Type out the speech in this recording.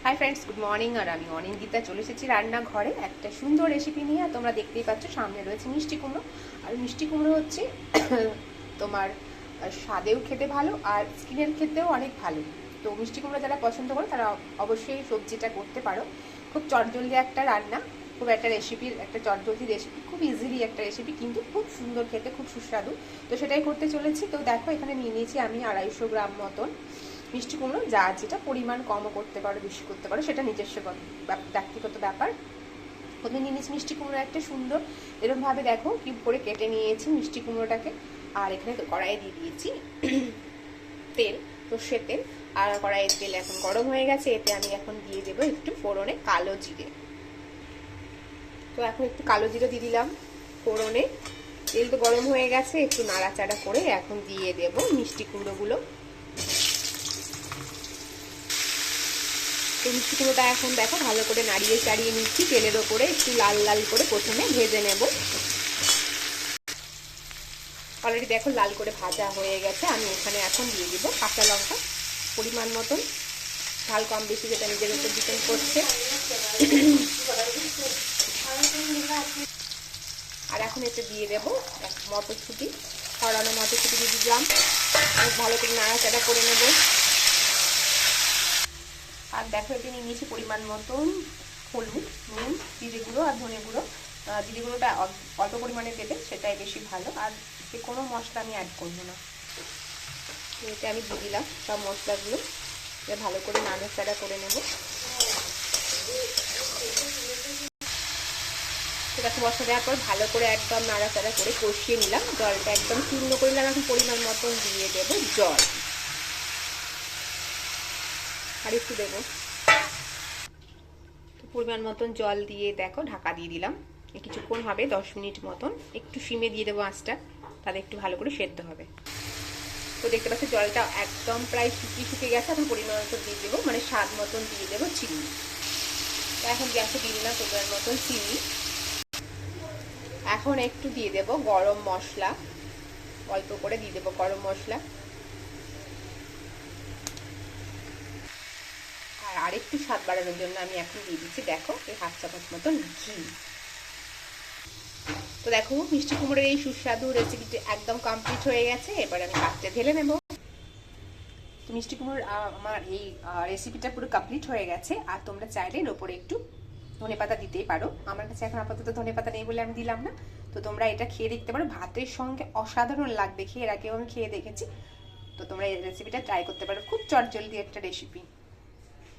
Hi friends good morning और আমি অনিন্দিতা চলে এসেছি রান্নাঘরে একটা সুন্দর রেসিপি নিয়ে। আর তোমরা দেখতেই পাচ্ছ সামনে রয়েছে মিষ্টি কুমড়ো। আর মিষ্টি কুমড়ো হচ্ছে তোমার স্বাদেও খেতে ভালো আর স্কিনের ক্ষেত্রেও অনেক ভালো। তো মিষ্টি কুমড়ো যারা পছন্দ করে তারা অবশ্যই সবজিটা করতে পারো। খুব চটজলদি একটা রান্না, খুব একটা রেসিপির একটা চটজলদি রেসিপি, খুব ইজিলি একটা রেসিপি, কিন্তু খুব সুন্দর খেতে, খুব সুস্বাদু। তো সেটাই করতে চলেছি। তো দেখো এখানে নিয়ে নিয়েছি আমি 250 গ্রাম মতন মিষ্টি কুমড়ো। যা যেটা পরিমাণ কমও করতে পারো, বেশি করতে পারো, সেটা নিজস্ব ব্যক্তিগত ব্যাপার। প্রথমে নিয়ে নিয়েছি মিষ্টি কুমড়ো একটা সুন্দর এরকমভাবে দেখো কিউব করে কেটে নিয়েছি মিষ্টি কুমড়োটাকে। আর এখানে কড়াইয়ে দিয়ে দিয়েছি তেল, সর্ষের তেল। আর কড়াইয়ের তেল এখন গরম হয়ে গেছে, এতে আমি এখন দিয়ে দেবো একটু ফোড়নে কালো জিরে। তো এখন একটু কালো জিরে দিয়ে দিলাম ফোড়নে। তেল তো গরম হয়ে গেছে, একটু নাড়াচাড়া করে এখন দিয়ে দেবো মিষ্টি কুমড়োগুলো। তো মিষ্টি কুমড়োটা এখন দেখো ভালো করে নাড়িয়ে চাড়িয়ে নিচ্ছি তেলের ওপরে, একটু লাল লাল করে প্রথমে ভেজে নেব। অলরেডি দেখো লাল করে ভাজা হয়ে গেছে। আমি এখানে এখন দিয়ে দিব কাঁচা লঙ্কা পরিমাণ মতন, ঝাল কম বেশি যেটা নিজের উপর ডিপেন্ড করছে। আর এখন এতে দিয়ে দেবো মটরশুঁটি, ছড়ানো মটরশুঁটি দিয়ে দিলাম। ভালো করে নাড়াচাড়া করে নেব। আর দেখো এতে নিয়ে নিয়েছি পরিমাণ মতন হলুদ, নুন, জিরে গুঁড়ো আর ধনে গুঁড়ো। জিরে গুঁড়োটা অল্প পরিমাণে দেবে, সেটাই বেশি ভালো। আর যে কোনো মশলা আমি অ্যাড করবো না। এতে আমি দিয়ে দিলাম সব মশলাগুলো, ভালো করে নাড়াচাড়া করে নেব। দেখো মশলা দেওয়ার পর ভালো করে একদম নাড়াচাড়া করে কষিয়ে নিলাম। জলটা একদম চূর্ণ করে নিলাম। এখন পরিমাণ মতন দিয়ে দেবো জল, আর একটু দেবো পরিমাণ মতন জল দিয়ে দেখো ঢাকা দিয়ে দিলাম। কিছুক্ষণ হবে 10 মিনিট মতন, একটু সিমে দিয়ে দেবো আঁচটা, তাহলে একটু ভালো করে সেদ্ধ হবে। তো দেখতে পাচ্ছি জলটা একদম প্রায় শুকিয়ে গেছে। এখন পরিমাণ মতন দিয়ে দেবো, মানে স্বাদ মতন দিয়ে দেবো চিনি। তো এখন গ্যাসে দিয়ে দিলাম পরিমাণ মতন চিনি। এখন একটু দিয়ে দেবো গরম মশলা, অল্প করে দিয়ে দেবো গরম মশলা। আর আরেকটু স্বাদ বাড়ানোর জন্য আমি এখন দিয়ে দিচ্ছি দেখো এই 1/2 চামচ মতন ঘি। তো দেখো মিষ্টি কুমড়োর এই সুস্বাদু রেসিপিটি একদম কমপ্লিট হয়ে গেছে। এবার আমি পাত্রে ঢেলে নেব। তো মিষ্টি কুমড়োর আমার এই রেসিপিটা পুরো কমপ্লিট হয়ে গেছে। আর তোমরা চাইলে এর ওপরে একটু ধনেপাতা দিতেই পারো। আমার কাছে এখন আপাতত ধনেপাতা নেই বলে আমি দিলাম না। তো তোমরা এটা খেয়ে দেখতে পারো, ভাতের সঙ্গে অসাধারণ লাগবে খেয়ে। এর আগেও আমি খেয়ে দেখেছি। তো তোমরা এই রেসিপিটা ট্রাই করতে পারো, খুব চটজলদি একটা রেসিপি।